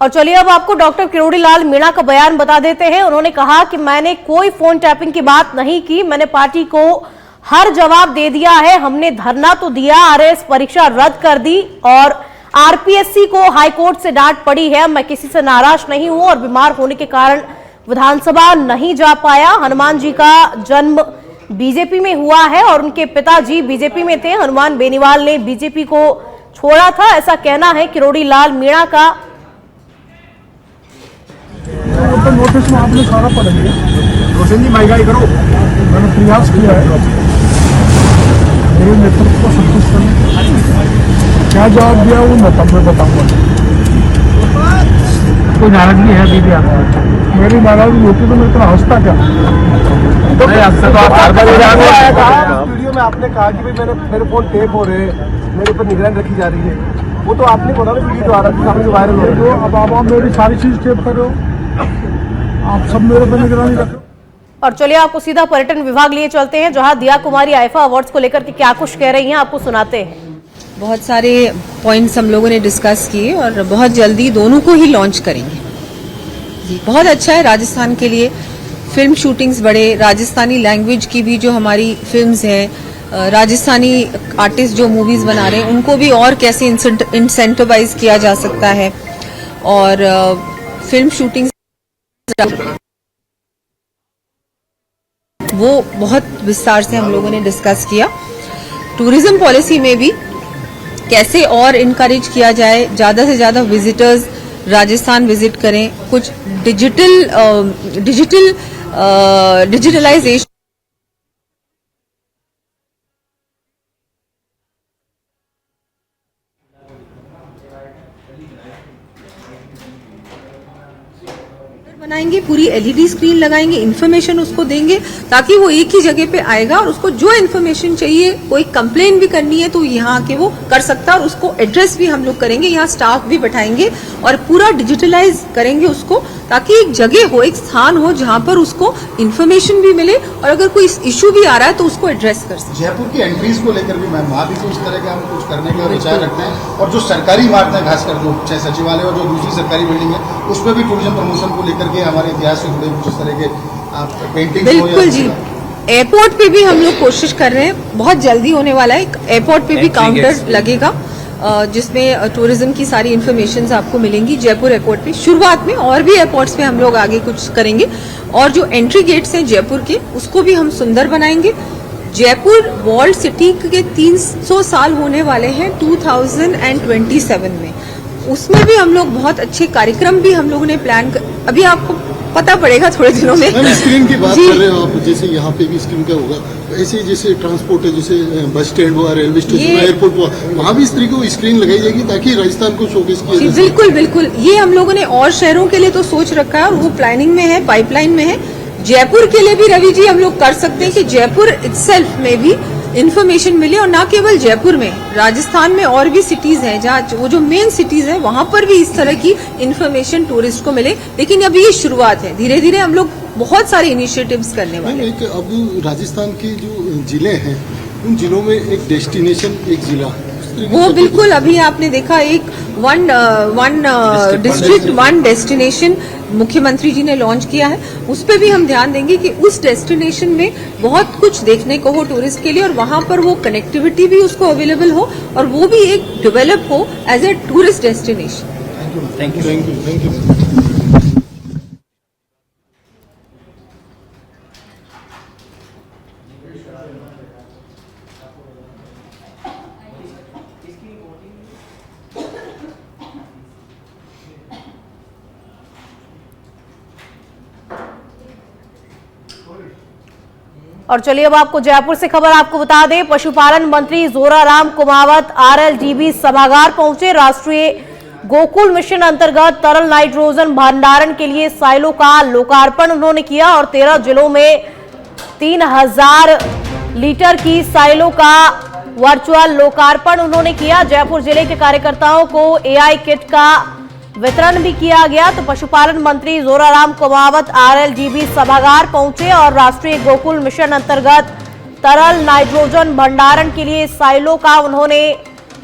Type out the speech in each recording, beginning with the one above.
और चलिए अब आपको डॉक्टर किरोड़ी लाल मीणा का बयान बता देते हैं। उन्होंने कहा कि मैंने कोई फोन टैपिंग की बात नहीं की, मैंने पार्टी को हर जवाब दे दिया है। हमने धरना तो दिया, आरएएस परीक्षा रद्द कर दी और आरपीएससी को हाईकोर्ट से डांट पड़ी है। मैं किसी से नाराज नहीं हूं और बीमार होने के कारण विधानसभा नहीं जा पाया। हनुमान जी का जन्म बीजेपी में हुआ है और उनके पिताजी बीजेपी में थे। हनुमान बेनीवाल ने बीजेपी को छोड़ा था, ऐसा कहना है किरोड़ी लाल मीणा का। तो नोटिस में आपने सारा पढ़ लिया। रोशन जी महंगाई करो, मैंने प्रयास किया है मेरे नेतृत्व को संतुष्ट करने। क्या जवाब दिया वो मैं तब में बताऊंगा। कोई नाराजगी है दीदी आपको? मेरी नाराजगी होती तो मैं इतना हंसता क्या? तो वीडियो में आपने कहा कि भाई मेरे फोन टेप हो रहे हैं, मेरे ऊपर निगरानी रखी जा रही है। वो तो आपने बोला ना वीडियो द्वारा वायरल हो रही है। अब आप मेरी सारी चीज टेप करो, आप सब मेरे पर निगरानी रखो। और चलिए आपको सीधा पर्यटन विभाग लिए चलते हैं, जहां दिया कुमारी आईफा अवार्ड्स को लेकर के क्या कुछ कह रही हैं, आपको सुनाते हैं। बहुत सारे पॉइंट्स हम लोगों ने डिस्कस किए और बहुत जल्दी दोनों को ही लॉन्च करेंगे। जी, बहुत अच्छा है राजस्थान के लिए। फिल्म शूटिंग्स बढ़े, राजस्थानी लैंग्वेज की भी जो हमारी फिल्म्स हैं, राजस्थानी आर्टिस्ट जो मूवीज बना रहे हैं उनको भी और कैसे इंसेंटिवाइज किया जा सकता है। और फिल्म शूटिंग्स वो बहुत विस्तार से हम लोगों ने डिस्कस किया। टूरिज्म पॉलिसी में भी कैसे और इनकरेज किया जाए, ज्यादा से ज्यादा विजिटर्स राजस्थान विजिट करें। कुछ डिजिटलाइजेशन बनाएंगे, पूरी एलईडी स्क्रीन लगाएंगे, इन्फॉर्मेशन उसको देंगे ताकि वो एक ही जगह पे आएगा और उसको जो इन्फॉर्मेशन चाहिए, कोई कंप्लेन भी करनी है तो यहाँ आके वो कर सकता है। और उसको एड्रेस भी हम लोग करेंगे, यहाँ स्टाफ भी बैठाएंगे और पूरा डिजिटलाइज करेंगे उसको, ताकि एक जगह हो, एक स्थान हो जहाँ पर उसको इन्फॉर्मेशन भी मिले और अगर कोई इश्यू भी आ रहा है तो उसको एड्रेस कर सके। जयपुर की एंट्रीज को लेकर भी मैम वहाँ भी तो इस तरह का हम कुछ करने का विचार रखते हैं। और जो सरकारी इमारतें खासकर जो चाहे सचिवालय और जो दूसरी सरकारी बिल्डिंग है उसमें भी टूरिज्म प्रमोशन को लेकर के हमारे इतिहास से जुड़े कुछ इस तरह के पेंटिंग। बिल्कुल जी, एयरपोर्ट पे भी हम लोग कोशिश कर रहे हैं, बहुत जल्दी होने वाला है। एयरपोर्ट पे भी काउंटर लगेगा जिसमें टूरिज्म की सारी इन्फॉर्मेशन आपको मिलेंगी जयपुर एयरपोर्ट पे। शुरुआत में और भी एयरपोर्ट्स पे हम लोग आगे कुछ करेंगे। और जो एंट्री गेट्स हैं जयपुर के उसको भी हम सुंदर बनाएंगे। जयपुर वर्ल्ड सिटी के 300 साल होने वाले हैं 2027 में, उसमें भी हम लोग बहुत अच्छे कार्यक्रम भी हम लोगों ने प्लान अभी आपको पता पड़ेगा थोड़े दिनों में। स्क्रीन की बात कर रहे हो आप, जैसे यहाँ पे भी स्क्रीन का होगा, ऐसे जैसे ट्रांसपोर्ट है, जैसे बस स्टैंड हुआ, रेलवे स्टेशन, एयरपोर्ट हुआ, वहाँ भी इस तरीके को स्क्रीन लगाई जाएगी ताकि राजस्थान को शोकेस किया जाए। बिल्कुल बिल्कुल, ये हम लोगों ने और शहरों के लिए तो सोच रखा है और वो प्लानिंग में है, पाइपलाइन में है। जयपुर के लिए भी रवि जी हम लोग कर सकते हैं कि जयपुर इटसेल्फ में भी इन्फॉर्मेशन मिले। और ना केवल जयपुर में, राजस्थान में और भी सिटीज हैं जहाँ वो जो मेन सिटीज हैं वहां पर भी इस तरह की इन्फॉर्मेशन टूरिस्ट को मिले। लेकिन अभी ये शुरुआत है, धीरे धीरे हम लोग बहुत सारे इनिशिएटिव्स करने वाले हैं। अब राजस्थान के जो जिले हैं उन जिलों में एक डेस्टिनेशन, एक जिला, वो बिल्कुल अभी आपने देखा एक वन डिस्ट्रिक्ट वन डेस्टिनेशन मुख्यमंत्री जी ने लॉन्च किया है। उस पर भी हम ध्यान देंगे कि उस डेस्टिनेशन में बहुत कुछ देखने को हो टूरिस्ट के लिए और वहां पर वो कनेक्टिविटी भी उसको अवेलेबल हो और वो भी एक डेवलप हो as a tourist destination. Thank you. और चलिए अब आपको जयपुर से खबर आपको बता दें, पशुपालन मंत्री जोराराम कुमावत आरएलडीबी सभागार पहुंचे। राष्ट्रीय गोकुल मिशन अंतर्गत तरल नाइट्रोजन भंडारण के लिए साइलो का लोकार्पण उन्होंने किया और 13 जिलों में 3000 लीटर की साइलो का वर्चुअल लोकार्पण उन्होंने किया। जयपुर जिले के कार्यकर्ताओं को एआई किट का वितरण भी किया गया। तो पशुपालन मंत्री जोराराम कुमावत आरएलडीबी सभागार पहुंचे और राष्ट्रीय गोकुल मिशन अंतर्गत तरल नाइट्रोजन भंडारण के लिए साइलो का उन्होंने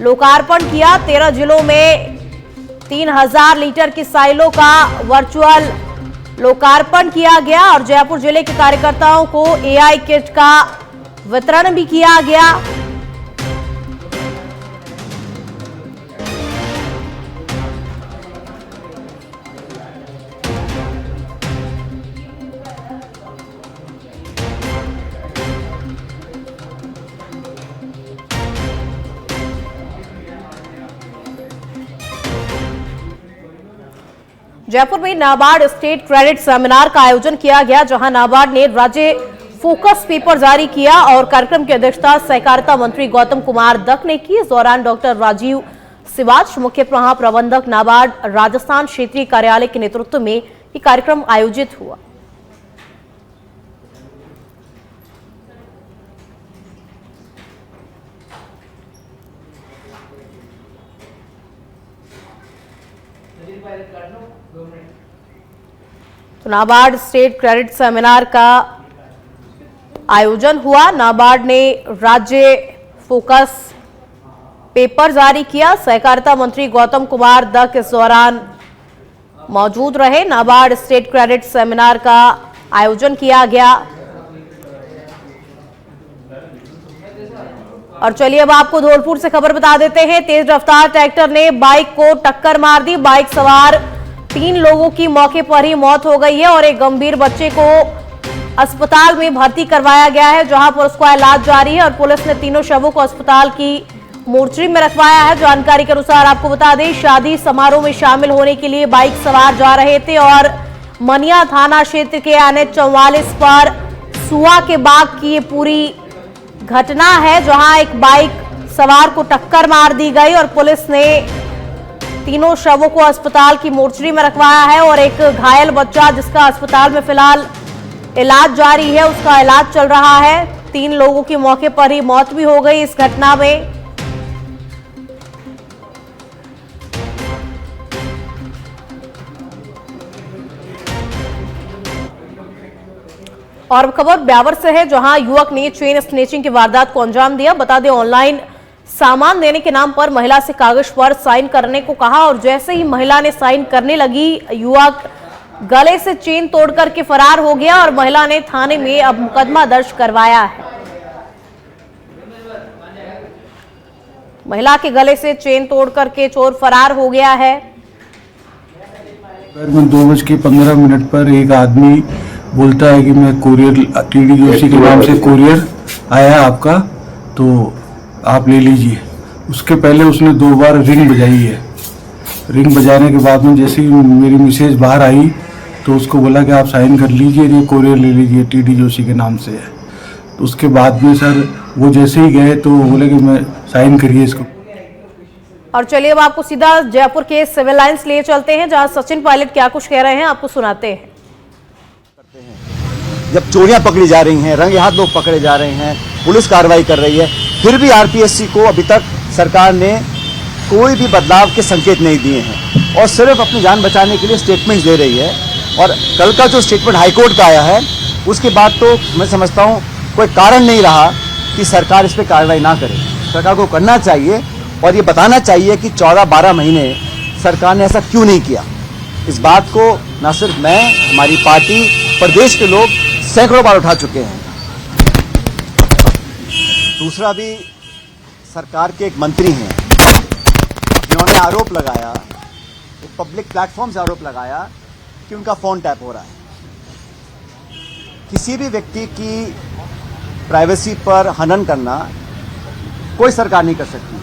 लोकार्पण किया। 13 जिलों में 3000 लीटर की साइलो का वर्चुअल लोकार्पण किया गया और जयपुर जिले के कार्यकर्ताओं को एआई किट का वितरण भी किया गया। जयपुर में नाबार्ड स्टेट क्रेडिट सेमिनार का आयोजन किया गया, जहां नाबार्ड ने राज्य फोकस पेपर जारी किया और कार्यक्रम की अध्यक्षता सहकारिता मंत्री गौतम कुमार दत्त ने की। इस दौरान डॉक्टर राजीव सिवाच, मुख्य महाप्रबंधक नाबार्ड राजस्थान क्षेत्रीय कार्यालय के नेतृत्व में ये कार्यक्रम आयोजित हुआ। तो नाबार्ड स्टेट क्रेडिट सेमिनार का आयोजन हुआ। नाबार्ड ने राज्य फोकस पेपर जारी किया। सहकारिता मंत्री गौतम कुमार दत्त इस दौरान मौजूद रहे। नाबार्ड स्टेट क्रेडिट सेमिनार का आयोजन किया गया। और चलिए अब आपको धौलपुर से खबर बता देते हैं। तेज रफ्तार ट्रैक्टर ने बाइक को टक्कर मार दी। बाइक सवार 3 लोगों की मौके पर ही मौत हो गई है और एक गंभीर बच्चे को अस्पताल में भर्ती करवाया गया है, जहां पर उसका इलाज जारी है और पुलिस ने तीनों शवों को अस्पताल की मोर्चरी में रखवाया है। जानकारी के अनुसार आपको बता दें, शादी समारोह में शामिल होने के लिए बाइक सवार जा रहे थे और मनिया थाना क्षेत्र के NH 44 पर सुआ के बाग की ये पूरी घटना है, जहां एक बाइक सवार को टक्कर मार दी गई और पुलिस ने तीनों शवों को अस्पताल की मोर्चरी में रखवाया है और एक घायल बच्चा जिसका अस्पताल में फिलहाल इलाज जारी है, उसका इलाज चल रहा है। 3 लोगों की मौके पर ही मौत भी हो गई इस घटना में। और खबर ब्यावर से है, जहां युवक ने चेन स्नेचिंग की वारदात को अंजाम दिया। बता दें, ऑनलाइन सामान देने के नाम पर महिला से कागज पर साइन करने को कहा और जैसे ही महिला ने साइन करने लगी, युवक गले से चेन तोड़ करके फरार हो गया और महिला ने थाने में अब मुकदमा दर्ज करवाया है। महिला के गले से चेन तोड़ करके चोर फरार हो गया है। 2:15 पर एक आदमी बोलता है कि मैं कोरियर TD जोशी के नाम से कोरियर आया आपका, तो आप ले लीजिए। उसके पहले उसने 2 बार रिंग बजाई है। रिंग बजाने के बाद में जैसे ही मेरी मिसेज बाहर आई तो उसको बोला कि आप साइन कर लीजिए, ये कोरियर ले लीजिए, TD जोशी के नाम से है। तो उसके बाद में सर वो जैसे ही गए तो बोले कि मैं साइन करिए इसको। और चलिए अब आपको सीधा जयपुर के सिविल लाइंस ले चलते हैं, जहां सचिन पायलट क्या कुछ कह रहे हैं आपको सुनाते हैं। जब चोरियां पकड़ी जा रही हैं, रंगे हाथ लोग पकड़े जा रहे हैं, पुलिस कार्रवाई कर रही है, फिर भी RPSC को अभी तक सरकार ने कोई भी बदलाव के संकेत नहीं दिए हैं और सिर्फ अपनी जान बचाने के लिए स्टेटमेंट दे रही है। और कल का जो स्टेटमेंट हाईकोर्ट का आया है उसके बाद तो मैं समझता हूँ कोई कारण नहीं रहा कि सरकार इस पर कार्रवाई ना करे। सरकार को करना चाहिए और ये बताना चाहिए कि 14-12 महीने सरकार ने ऐसा क्यों नहीं किया। इस बात को न सिर्फ मैं, हमारी पार्टी, प्रदेश के लोग सैकड़ों बार उठा चुके हैं। दूसरा भी सरकार के एक मंत्री हैं जिन्होंने आरोप लगाया, एक पब्लिक प्लेटफॉर्म से आरोप लगाया कि उनका फोन टैप हो रहा है। किसी भी व्यक्ति की प्राइवेसी पर हनन करना कोई सरकार नहीं कर सकती,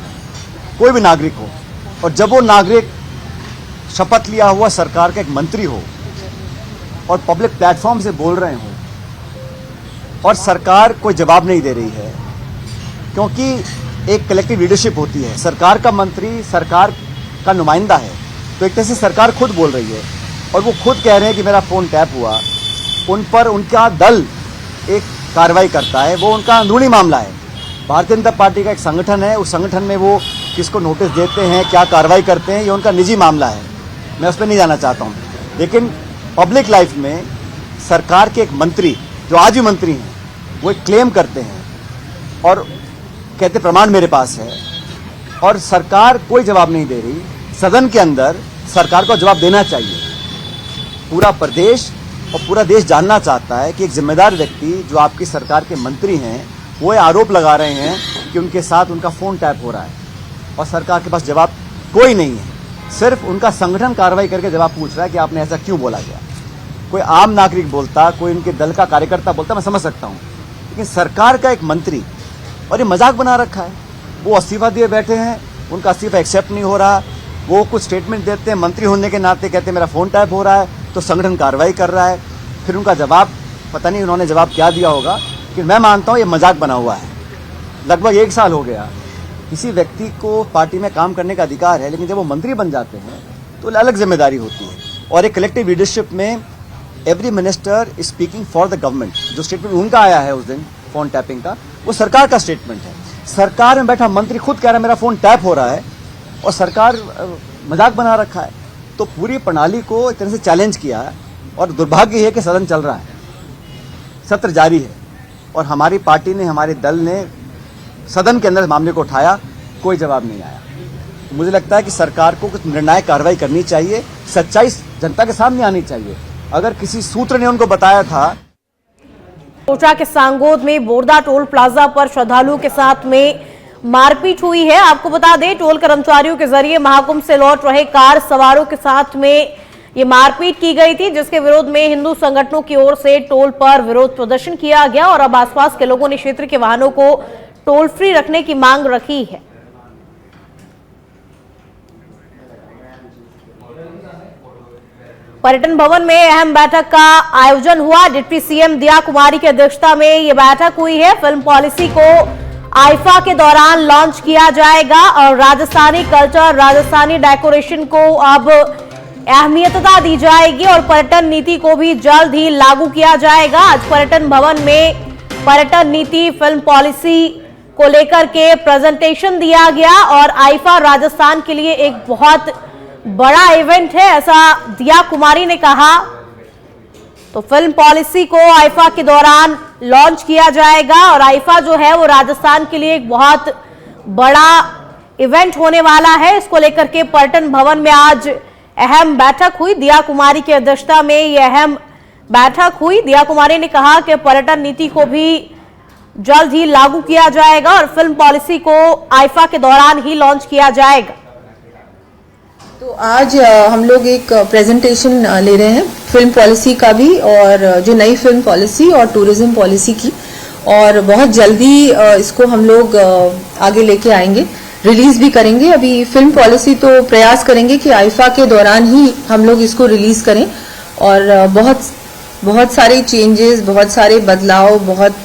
कोई भी नागरिक हो। और जब वो नागरिक शपथ लिया हुआ सरकार का एक मंत्री हो और पब्लिक प्लेटफॉर्म से बोल रहे हो और सरकार कोई जवाब नहीं दे रही है, क्योंकि एक कलेक्टिव लीडरशिप होती है। सरकार का मंत्री सरकार का नुमाइंदा है, तो एक तरह से सरकार खुद बोल रही है और वो खुद कह रहे हैं कि मेरा फ़ोन टैप हुआ। उन पर उनका दल एक कार्रवाई करता है, वो उनका अंदरूनी मामला है। भारतीय जनता पार्टी का एक संगठन है, उस संगठन में वो किसको नोटिस देते हैं, क्या कार्रवाई करते हैं, ये उनका निजी मामला है, मैं उस पर नहीं जाना चाहता हूँ। लेकिन पब्लिक लाइफ में सरकार के एक मंत्री, जो आज भी मंत्री हैं, वो एक क्लेम करते हैं और कहते प्रमाण मेरे पास है और सरकार कोई जवाब नहीं दे रही। सदन के अंदर सरकार को जवाब देना चाहिए। पूरा प्रदेश और पूरा देश जानना चाहता है कि एक जिम्मेदार व्यक्ति जो आपकी सरकार के मंत्री हैं वो ये आरोप लगा रहे हैं कि उनके साथ उनका फ़ोन टैप हो रहा है और सरकार के पास जवाब कोई नहीं है। सिर्फ उनका संगठन कार्रवाई करके जवाब पूछ रहा है कि आपने ऐसा क्यों बोला गया। कोई आम नागरिक बोलता, कोई उनके दल का कार्यकर्ता बोलता, मैं समझ सकता हूँ, लेकिन सरकार का एक मंत्री, और ये मजाक बना रखा है। वो इस्तीफा दिए बैठे हैं, उनका इस्तीफा एक्सेप्ट नहीं हो रहा, वो कुछ स्टेटमेंट देते हैं, मंत्री होने के नाते कहते हैं मेरा फ़ोन टैप हो रहा है, तो संगठन कार्रवाई कर रहा है। फिर उनका जवाब, पता नहीं उन्होंने जवाब क्या दिया होगा, लेकिन मैं मानता हूँ ये मजाक बना हुआ है। लगभग 1 साल हो गया। किसी व्यक्ति को पार्टी में काम करने का अधिकार है, लेकिन जब वो मंत्री बन जाते हैं तो अलग जिम्मेदारी होती है। और एक कलेक्टिव लीडरशिप में every minister is speaking for the government. जो स्टेटमेंट उनका आया है उस दिन फोन टैपिंग का, वो सरकार का स्टेटमेंट है। सरकार में बैठा मंत्री खुद कह रहा है मेरा फोन टैप हो रहा है और सरकार मजाक बना रखा है। तो पूरी प्रणाली को एक तरह से चैलेंज किया है और दुर्भाग्य है कि सदन चल रहा है, सत्र जारी है और हमारी पार्टी ने, हमारे दल ने सदन के अंदर मामले को उठाया, कोई जवाब नहीं आया। तो मुझे लगता है कि सरकार को कुछ निर्णायक कार्रवाई करनी चाहिए, सच्चाई जनता के सामने आनी चाहिए। अगर किसी सूत्र ने उनको बताया था। कोटा के सांगोद में बोरदा टोल प्लाजा पर श्रद्धालुओं के साथ में मारपीट हुई है। आपको बता दें, टोल कर्मचारियों के जरिए महाकुंभ से लौट रहे कार सवारों के साथ में ये मारपीट की गई थी, जिसके विरोध में हिंदू संगठनों की ओर से टोल पर विरोध प्रदर्शन किया गया और अब आसपास के लोगों ने क्षेत्र के वाहनों को टोल फ्री रखने की मांग रखी है। पर्यटन भवन में अहम बैठक का आयोजन हुआ। डिप्टी सीएम दिया कुमारी की अध्यक्षता में यह बैठक हुई है। फिल्म पॉलिसी को आईफा के दौरान लॉन्च किया जाएगा और राजस्थानी कल्चर, राजस्थानी डेकोरेशन को अब अहमियतता दी जाएगी और पर्यटन नीति को भी जल्द ही लागू किया जाएगा। आज पर्यटन भवन में पर्यटन नीति, फिल्म पॉलिसी को लेकर के प्रेजेंटेशन दिया गया और आईफा राजस्थान के लिए एक बहुत बड़ा इवेंट है, ऐसा दिया कुमारी ने कहा। तो फिल्म पॉलिसी को आईफा के दौरान लॉन्च किया जाएगा और आईफा जो है वो राजस्थान के लिए एक बहुत बड़ा इवेंट होने वाला है। इसको लेकर के पर्यटन भवन में आज अहम बैठक हुई। दिया कुमारी की अध्यक्षता में यह अहम बैठक हुई। दिया कुमारी ने कहा कि पर्यटन नीति को भी जल्द ही लागू किया जाएगा और फिल्म पॉलिसी को आईफा के दौरान ही लॉन्च किया जाएगा। तो आज हम लोग एक प्रेजेंटेशन ले रहे हैं फिल्म पॉलिसी का भी और जो नई फिल्म पॉलिसी और टूरिज्म पॉलिसी की, और बहुत जल्दी इसको हम लोग आगे लेके आएंगे, रिलीज भी करेंगे। अभी फिल्म पॉलिसी तो प्रयास करेंगे कि आईफा के दौरान ही हम लोग इसको रिलीज करें और बहुत सारे चेंजेस, बहुत सारे बदलाव, बहुत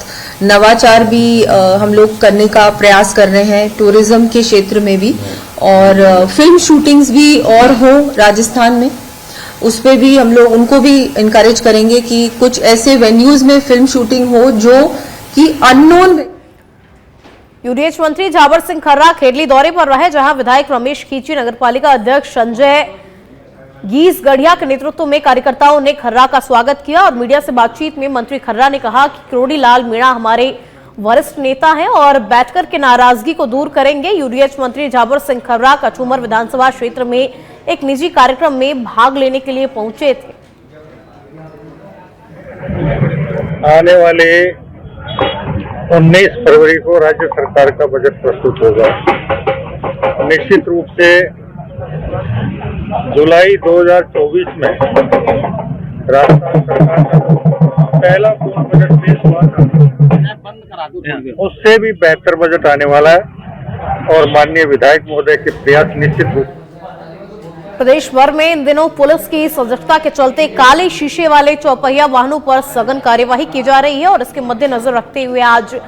नवाचार भी हम लोग करने का प्रयास कर रहे हैं टूरिज्म के क्षेत्र में भी, और फिल्म शूटिंग्स भी और हो राजस्थान में, उस पे भी हम लोग उनको भी इनकरेज करेंगे कि कुछ ऐसे वेन्यूज में फिल्म शूटिंग हो जो कि अननोन। यूडीएच मंत्री जाबर सिंह खर्रा खेडली दौरे पर रहे, जहां विधायक रमेश खींची, नगरपालिका अध्यक्ष संजय गीस गढ़िया के नेतृत्व में कार्यकर्ताओं ने खर्रा का स्वागत किया और मीडिया से बातचीत में मंत्री खर्रा ने कहा कि किरोड़ी लाल मीणा हमारे वरिष्ठ नेता हैं और बैठकर के नाराजगी को दूर करेंगे। यूडीएच मंत्री जाबर सिंह खर्रा कचूमर विधानसभा क्षेत्र में एक निजी कार्यक्रम में भाग लेने के लिए पहुंचे थे। आने वाले 19 फरवरी को राज्य सरकार का बजट प्रस्तुत होगा। निश्चित रूप से जुलाई 2024 में राजस्थान सरकार का पहला पूर्ण बजट पेश हुआ था, उससे भी बेहतर बजट आने वाला है और माननीय विधायक महोदय के प्रयास निश्चित रूप। प्रदेश भर में इन दिनों पुलिस की सजगता के चलते काले शीशे वाले चौपहिया वाहनों पर सघन कार्यवाही की जा रही है और इसके मद्देनजर रखते हुए आज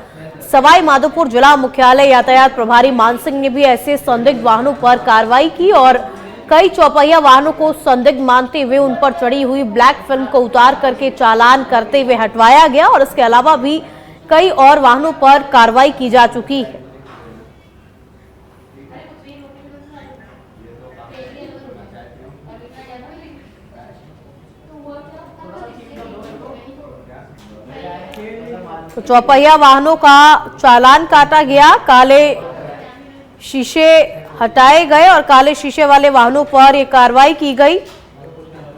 सवाई माधोपुर जिला मुख्यालय यातायात प्रभारी मान सिंह ने भी ऐसे संदिग्ध वाहनों पर कार्रवाई की और कई चौपहिया वाहनों को संदिग्ध मानते हुए उन पर चढ़ी हुई ब्लैक फिल्म को उतार करके चालान करते हुए हटवाया गया और इसके अलावा भी कई और वाहनों पर कार्रवाई की जा चुकी है। तो चौपहिया वाहनों का चालान काटा गया, काले शीशे हटाए गए और काले शीशे वाले वाहनों पर यह कार्रवाई की गई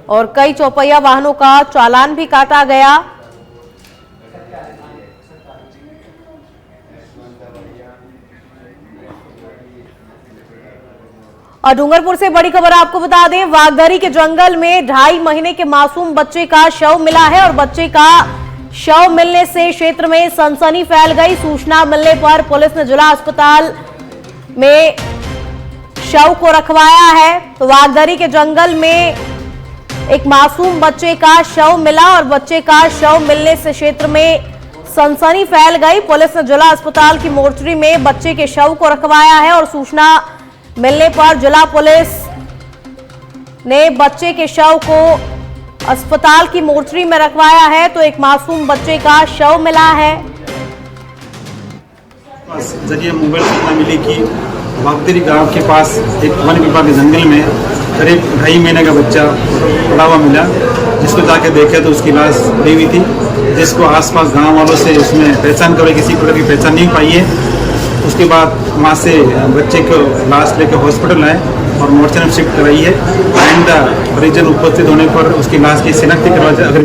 और कई चौपहिया वाहनों का चालान भी काटा गया। और डूंगरपुर से बड़ी खबर आपको बता दें, वागदरी के जंगल में 2.5 महीने के मासूम बच्चे का शव मिला है और बच्चे का शव मिलने से क्षेत्र में सनसनी फैल गई। सूचना मिलने पर पुलिस ने जिला अस्पताल में शव को रखवाया है। तो वागदरी के जंगल में एक मासूम बच्चे का शव मिला और बच्चे का शव मिलने से क्षेत्र में सनसनी फैल गई। पुलिस ने जिला अस्पताल की मोर्चरी में बच्चे के शव को रखवाया है और सूचना मिलने पर जिला पुलिस ने बच्चे के शव को अस्पताल की मोर्चरी में रखवाया है। तो एक मासूम बच्चे का शव मिला है। जरिए मोबाइल सूचना मिली कि वागदरी गांव के पास एक वन विभाग के जंगल में करीब 2.5 महीने का बच्चा पड़ा हुआ मिला, जिसको जाके देखे तो उसकी लाश पड़ी हुई थी, जिसको आसपास गांव वालों से उसमें पहचान करो, किसी प्रकार की पहचान नहीं पाई है। उसके बाद वहाँ से बच्चे को लाश लेकर हॉस्पिटल आए और मोर्चरी में शिफ्ट कराई है। आइंदा परिजन उपस्थित होने पर उसकी लाश की शिनाख्ती करवा जाए। अगर